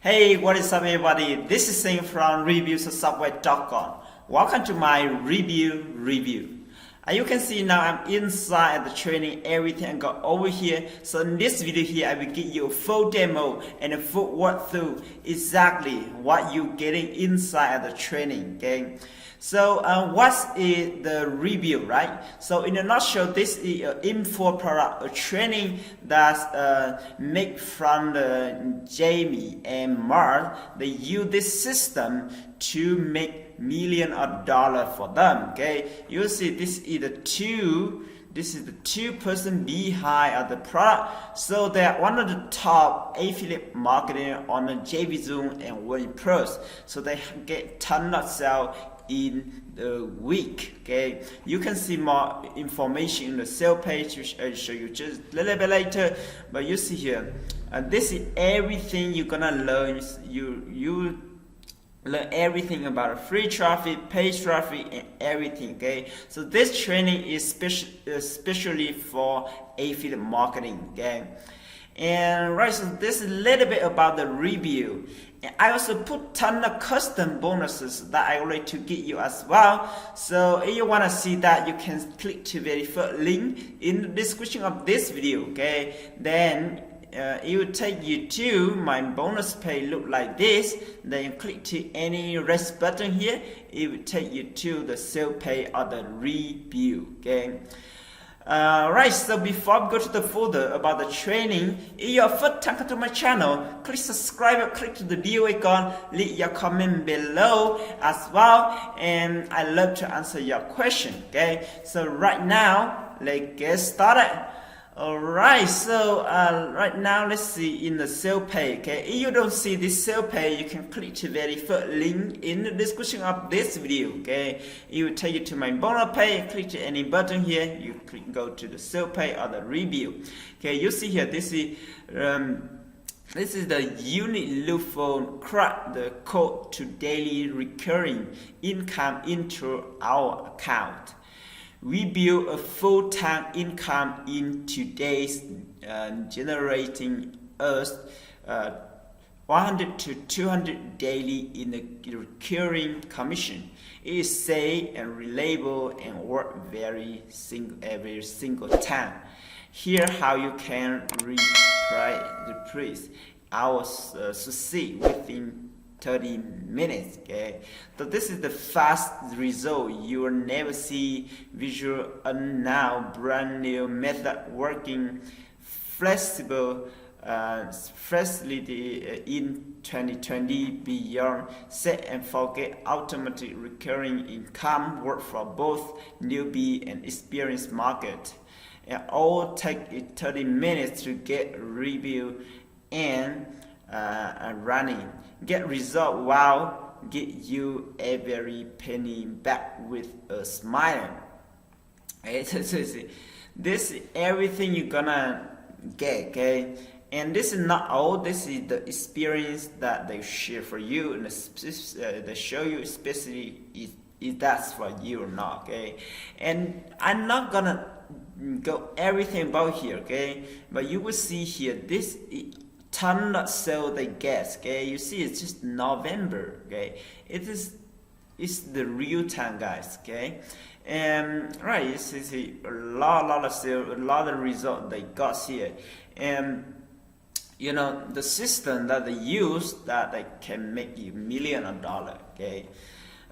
Hey, what is up everybody? This is Sing from RebillzSoftware.com. Welcome to my review. You can see now I'm inside the training, everything I got over here. So in this video here, I will give you a full demo and a full walkthrough exactly what you're getting inside the training, okay? So what is the review, right? So in a nutshell, this is an info product, a training that's made from the Jamie and Mark. They use this system to make millions of dollars for them, okay? You see this is the two person behind the product. So they are one of the top affiliate marketing on the JV Zoom and WordPress. So they get ton of sales in the week, okay? You can see more information in the sales page, which I'll show you just a little bit later. But you see here, this is everything you're gonna learn. You learn everything about free traffic, paid traffic, and everything, okay? So this training is especially for affiliate marketing, okay? And right, so this is a little bit about the review. And I also put ton of custom bonuses that I would like to give you as well. So if you want to see that, you can click to the first link in the description of this video, okay? Then it will take you to my bonus page, look like this. Then you click to any red button here, it will take you to the sale page or the review, okay? Right, so before we go to the folder about the training, if you're first time to my channel, click subscribe, click to the bell icon, leave your comment below as well, and I love to answer your question, okay? So right now, let's get started. Alright, so right now let's see in the sale page, okay? If you don't see this sale page, you can click to the first link in the description of this video, okay? It will take you to my bonus page. Click to any button here, you click go to the sale page or the review. Okay, you see here, this is the unique loophole, crack the code to daily recurring income into our account. We build a full-time income in today's generating us 100 to 200 daily in the recurring commission. It is safe and reliable and work every single time. Here how you can reprise our succeed within 30 minutes, okay? So this is the fast result. You will never see visual now brand new method working flexible facility in 2020 beyond set and forget automatic recurring income work for both newbie and experienced market. And all take 30 minutes to get review and running. Get result wow, get you every penny back with a smile. Okay, so this is everything you're gonna get, okay? And this is not all, this is the experience that they share for you, and they show you especially if that's for you or not, okay? And I'm not gonna go everything about here, okay? But you will see here, this ton of sale they get, okay? You see it's just November, okay? It's the real time, guys, okay? And right, you see a lot of sale, a lot of result they got here. And you know the system that they use that they can make you millions of dollars, okay?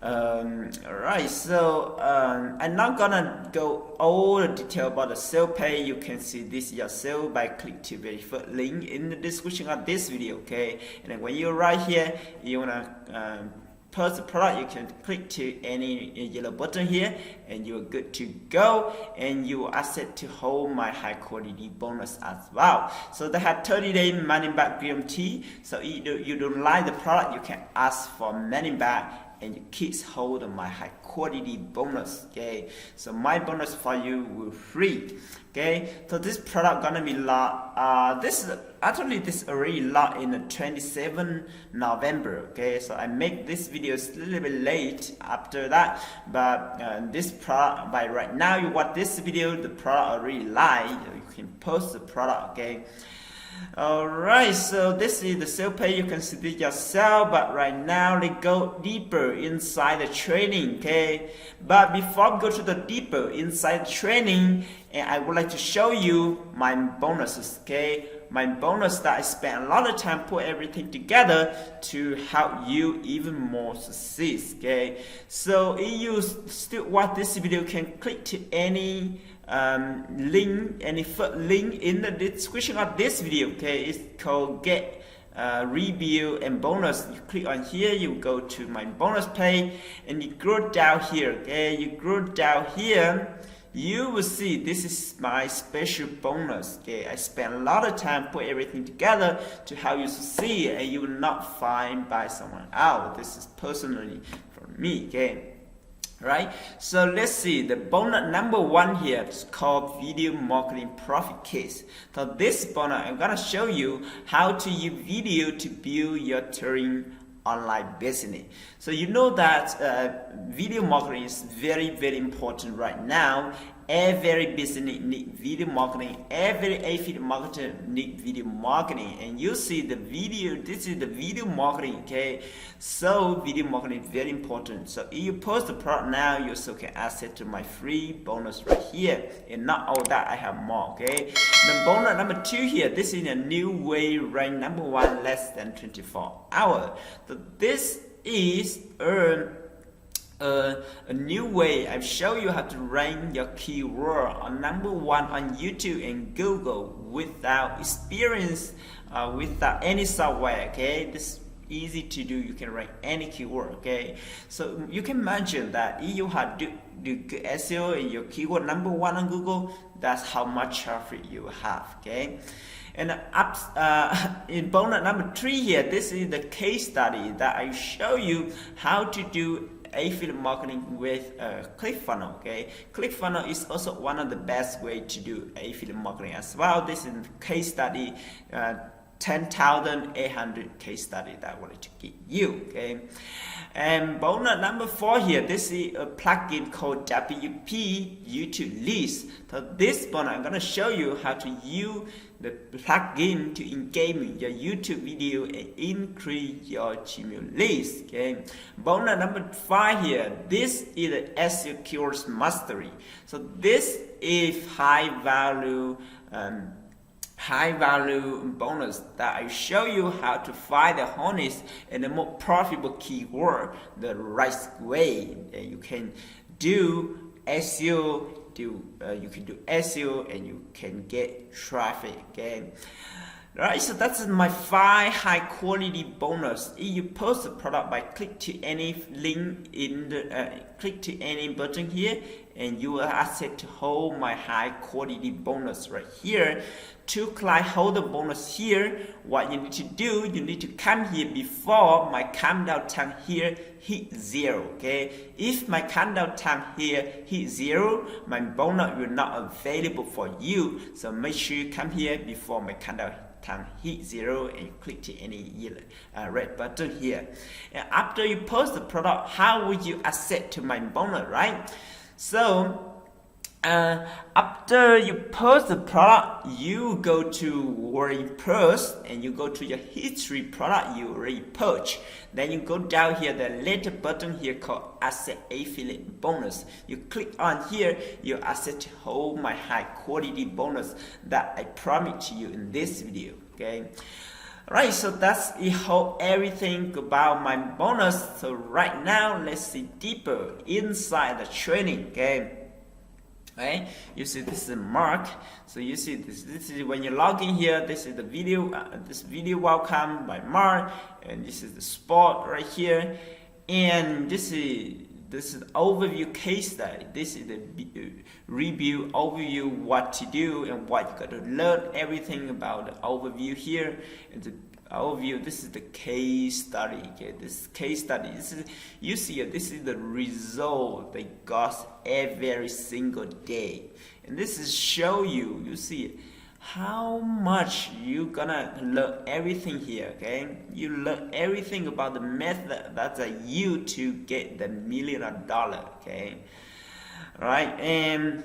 Alright, so I'm not gonna go all the detail about the sale page. You can see this yourself by click to the first link in the description of this video, okay? And then when you're right here, you wanna purchase the product, you can click to any yellow button here, and you're good to go. And you are set to hold my high quality bonus as well. So they have 30-day money back guarantee. So if you don't like the product, you can ask for money back, and your kids hold my high quality bonus, okay? So my bonus for you will free, okay? So this product gonna be this already launched in the 27 November, okay? So I make this video a little bit late after that, but this product by right now you watch this video, the product already live. You can post the product, okay? Alright, so this is the sale page. You can see it yourself, but right now let's go deeper inside the training, okay? But before we go to the deeper inside the training, and I would like to show you my bonuses, okay? My bonus that I spent a lot of time put everything together to help you even more succeed, okay? So if you still watch this video, you can click to any link in the description of this video, okay? It's called Get Rebillz and Bonus. You click on here, you go to my bonus page, and you scroll down here, okay? You scroll down here, you will see this is my special bonus, okay? I spent a lot of time put everything together to help you succeed, and you will not find by someone else. This is personally for me, okay? Right, so let's see the bonus number 1 here is called video marketing profit case. So this bonus I'm gonna show you how to use video to build your touring online business. So you know that video marketing is very important right now. Every business need video marketing. Every affiliate marketer need video marketing. And you see the video, this is the video marketing, okay? So video marketing is very important. So if you post the product now, you also can access to my free bonus right here. And not all that, I have more, okay? The bonus number 2 here, this is a new way rank number 1 less than 24 hours. So this is a new way. I show you how to rank your keyword on number 1 on YouTube and Google without experience, without any software, okay? This is easy to do. You can rank any keyword, okay? So you can imagine that if you have do good SEO and your keyword number 1 on Google, that's how much traffic you have, okay? And in bonus number 3 here, this is the case study that I show you how to do affiliate marketing with ClickFunnels, okay? ClickFunnels is also one of the best way to do affiliate marketing as well. This is case study, 10,800 case study that I wanted to give you, okay? And bonus number 4 here, this is a plugin called WP YouTube List. So this bonus, I'm gonna show you how to use the plugin to engage your YouTube video and increase your Gmail list, okay? Bonus number 5 here, this is the SEO keywords mastery. So this is high value bonus that I show you how to find the honest and the more profitable keyword the right way. You can do SEO, you can do SEO and you can get traffic, okay? Right, so that's my 5 high quality bonus. If you post the product by click to any link in the click to any button here, and you will access to hold my high quality bonus right here. To hold the bonus here, what you need to do, you need to come here before my countdown time here hit 0, okay? If my countdown time here hit 0, my bonus will not available for you. So make sure you come here before my countdown time hit 0 and click to any red button here. And after you post the product, how would you access to my bonus, right? So after you post the product, you go to WordPress and you go to your history product you already purchased. Then you go down here, the little button here called Asset Affiliate Bonus. You click on here, you access to hold my high quality bonus that I promised you in this video, okay? Alright, so that's it, whole everything about my bonus. So right now, let's see deeper inside the training, okay? Right? You see this is Mark. So you see this is when you log in here, this is the video, this video welcome by Mark, and this is the spot right here, and this is overview case study. This is the review overview, what to do and what you got to learn, everything about the overview here. And the overview, this is the case study, okay? This case study, this is, you see this is the result they got every single day, and this is show you, you see how much you gonna learn everything here, okay? You learn everything about the method that's you to get the $1 million, okay? Right, and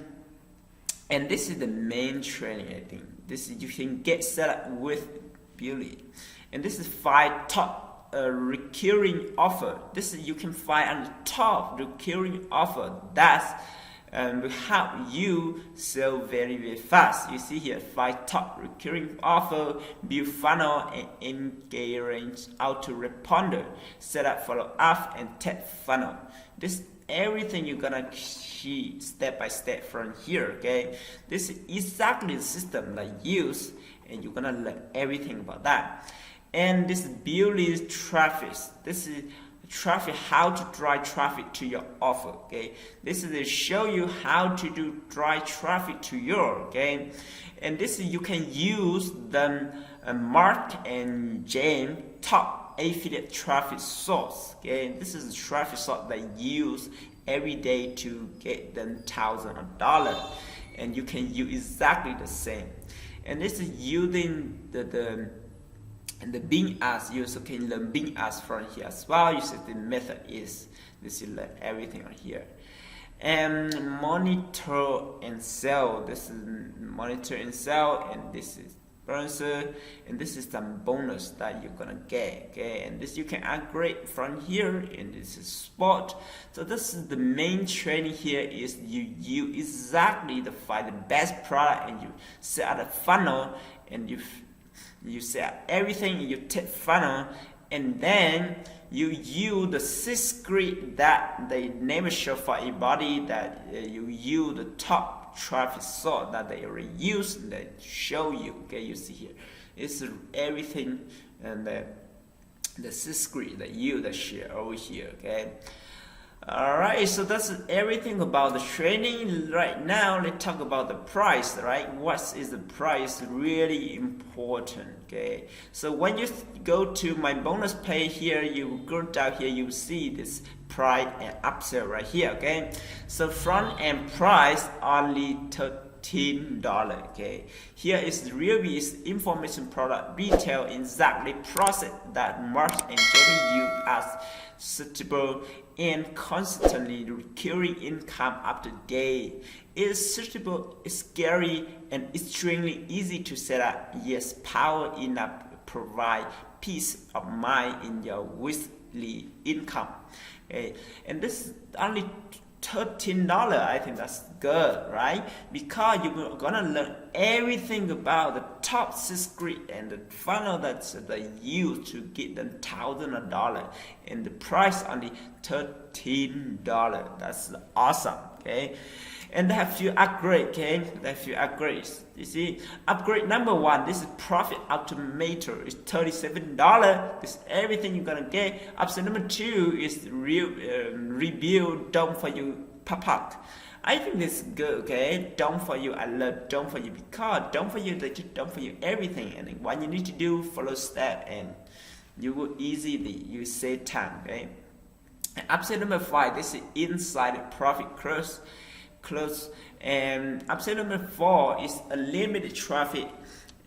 this is the main training, I think. This you can get set up with Rebillz. And this is 5 top recurring offer. This is you can find on the top recurring offer that will help you sell very, very fast. You see here 5 top recurring offer: build funnel and engage autoresponder, set up follow up and test funnel. This everything you're gonna see step by step from here. Okay, this is exactly the system that I use, and you're gonna learn everything about that. And this Rebillz traffic. This is traffic, how to drive traffic to your offer. Okay, this is to show you how to do drive traffic to your. Okay, and this is you can use the Mark and James top affiliate traffic source. Okay, this is the traffic source that you use every day to get them thousands of dollars, and you can use exactly the same. And this is using the Bing ads. You also can learn Bing ads from here as well. You see the method is this, you learn everything on here. And monitor and sell. This is monitor and sell, and this is sponsor, and this is some bonus that you're gonna get. Okay, and this you can upgrade from here, and this is spot. So this is the main training here is you exactly to find the best product, and you set out a funnel, and you set everything in your tip funnel, and then you use the 6 script that they never show for anybody, that you use the top traffic source that they already use, and they show you. Okay, you see here it's everything, and the 6 script that you that share over here. Okay, alright, so that's everything about the training. Right now let's talk about the price. Right, what is the price? Really important. Okay, so when you go to my bonus page here, you go down here, you see this price and upsell right here. Okay, so front end price only $13. Okay, here is Rebillz information product retail exactly process that Mark and Jamie use as suitable and constantly recurring income up to date. It is suitable, it's scary, and extremely easy to set up. Yes, power enough to provide peace of mind in your weekly income. Okay, and this is only $13. I think that's good, right? Because you're gonna learn everything about the top 6 script and the funnel that they use to get them thousands of dollars, and the price only $13. That's awesome. Okay, and they have few upgrades. Okay, they have few upgrades. You see, upgrade number 1, this is profit automator, it's $37. This is everything you're gonna get. Upgrade number 2 is Rebillz Demo for you pop-up. I think this is good. Okay, Demo for you. I love Demo for you because Demo for you, they just Demo for you everything, and what you need to do, follow step, and you will easily you save time. Okay, and upside number 5, this is inside profit close, and upside number 4 is a limited traffic.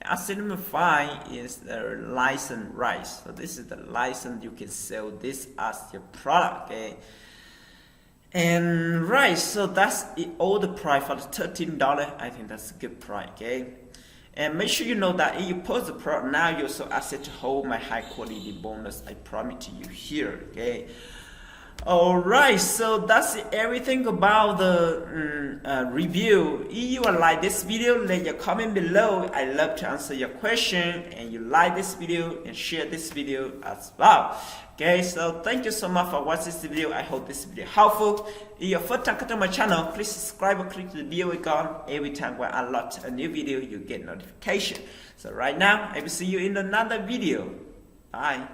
Upside number 5 is the license rights. So this is the license, you can sell this as your product. Okay, and right, so that's it, all the price for the $13. I think that's a good price. Okay, and make sure you know that if you post the product now, you also access to hold my high quality bonus. I promise to you here. Okay, alright, so that's everything about the review. If you like this video, let your comment below. I love to answer your question, and you like this video and share this video as well. Okay, so thank you so much for watching this video. I hope this video helpful. If you're first time to my channel, please subscribe or click the bell icon. Every time when I upload a new video, you get notification. So right now, I will see you in another video. Bye.